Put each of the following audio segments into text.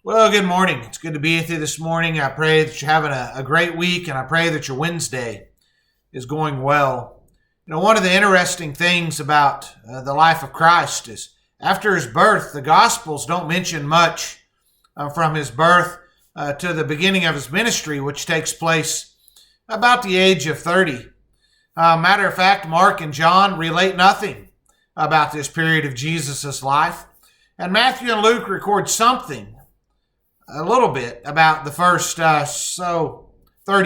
Well, good morning. It's good to be with you this morning. I pray that you're having a great week, and I pray that your Wednesday is going well. One of the interesting things about the life of Christ is after his birth, the Gospels don't mention much from his birth to the beginning of his ministry, which takes place about the age of 30. Matter of fact, Mark and John relate nothing about this period of Jesus' life. And Matthew and Luke record something, a little bit, about the first 30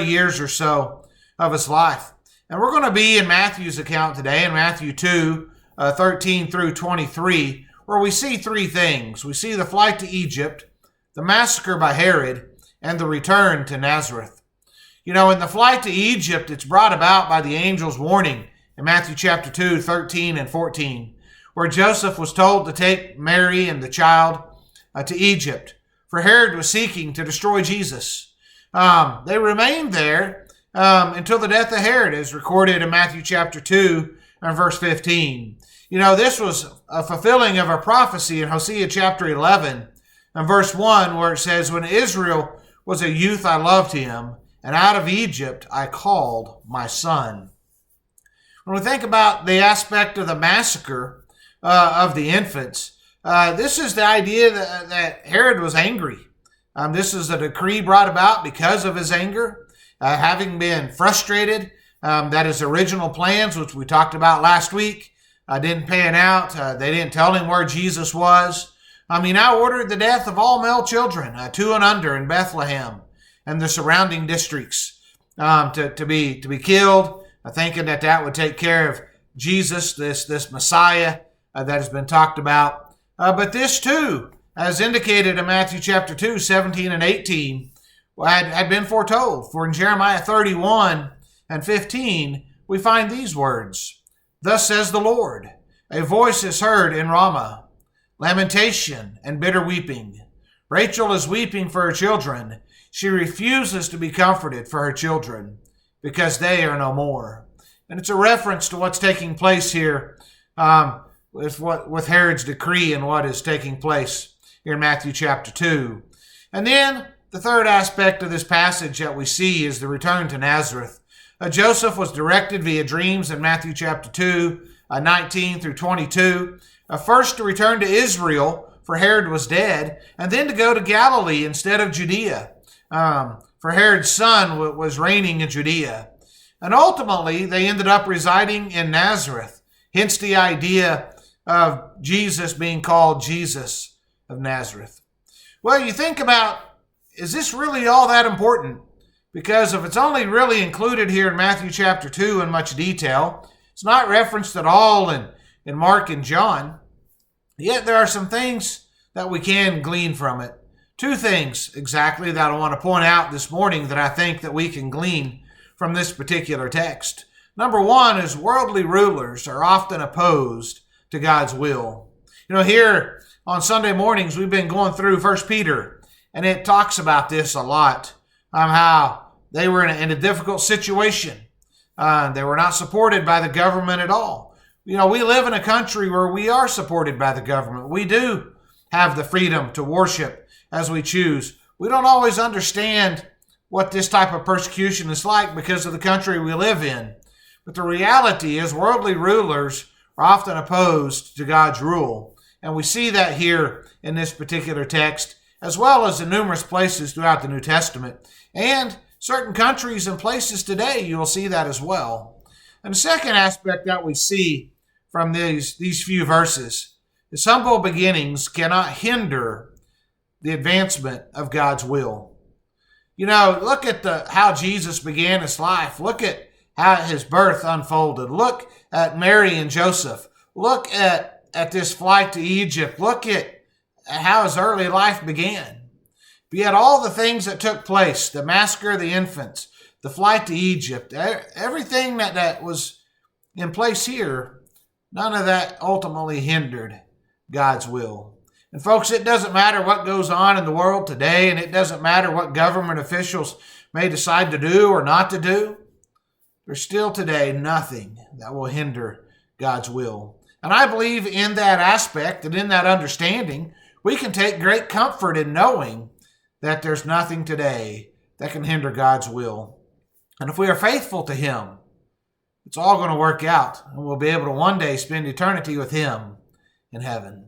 years or so of his life. And we're going to be in Matthew's account today, in Matthew 2, 13 through 23, where we see three things. We see the flight to Egypt, the massacre by Herod, and the return to Nazareth. In the flight to Egypt, it's brought about by the angel's warning in Matthew chapter 2, 13 and 14, where Joseph was told to take Mary and the child to Egypt, for Herod was seeking to destroy Jesus. They remained there until the death of Herod, as recorded in Matthew chapter 2 and verse 15. This was a fulfilling of a prophecy in Hosea chapter 11 and verse 1, where it says, "When Israel was a youth, I loved him, and out of Egypt I called my son." When we think about the aspect of the massacre of the infants, this is the idea that Herod was angry. This is a decree brought about because of his anger, having been frustrated that his original plans, which we talked about last week, didn't pan out. They didn't tell him where Jesus was. He now ordered the death of all male children, 2 and under, in Bethlehem and the surrounding districts, to be killed, thinking that would take care of Jesus, this Messiah that has been talked about. But this too, as indicated in Matthew chapter 2, 17 and 18, had been foretold. For in Jeremiah 31 and 15, we find these words: "Thus says the Lord, a voice is heard in Ramah, lamentation and bitter weeping. Rachel is weeping for her children. She refuses to be comforted for her children, because they are no more." And it's a reference to what's taking place here with Herod's decree and what is taking place here in Matthew chapter 2. And then the third aspect of this passage that we see is the return to Nazareth. Joseph was directed via dreams in Matthew chapter 2, 19 through 22, first to return to Israel, for Herod was dead, and then to go to Galilee instead of Judea, for Herod's son was reigning in Judea. And ultimately, they ended up residing in Nazareth, hence the idea of Jesus being called Jesus of Nazareth. Well, you think about, is this really all that important? Because if it's only really included here in Matthew chapter 2 in much detail, it's not referenced at all in Mark and John, yet there are some things that we can glean from it. Two things exactly that I want to point out this morning that I think that we can glean from this particular text. Number one is worldly rulers are often opposed to God's will. Here on Sunday mornings, we've been going through 1 Peter, and it talks about this a lot, how they were in a difficult situation. They were not supported by the government at all. We live in a country where we are supported by the government. We do have the freedom to worship as we choose. We don't always understand what this type of persecution is like because of the country we live in. But the reality is worldly rulers are often opposed to God's rule. And we see that here in this particular text, as well as in numerous places throughout the New Testament. And certain countries and places today, you will see that as well. And the second aspect that we see from these few verses is humble beginnings cannot hinder the advancement of God's will. Look at how Jesus began his life. Look at how his birth unfolded. Look at Mary and Joseph. Look at this flight to Egypt. Look at how his early life began. But yet all the things that took place, the massacre of the infants, the flight to Egypt, everything that was in place here, none of that ultimately hindered God's will. And folks, it doesn't matter what goes on in the world today, and it doesn't matter what government officials may decide to do or not to do. There's still today nothing that will hinder God's will. And I believe in that aspect and in that understanding, we can take great comfort in knowing that there's nothing today that can hinder God's will. And if we are faithful to Him, it's all going to work out, and we'll be able to one day spend eternity with Him in heaven.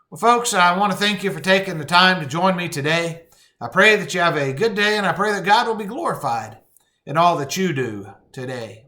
Well, folks, I want to thank you for taking the time to join me today. I pray that you have a good day, and I pray that God will be glorified in all that you do today.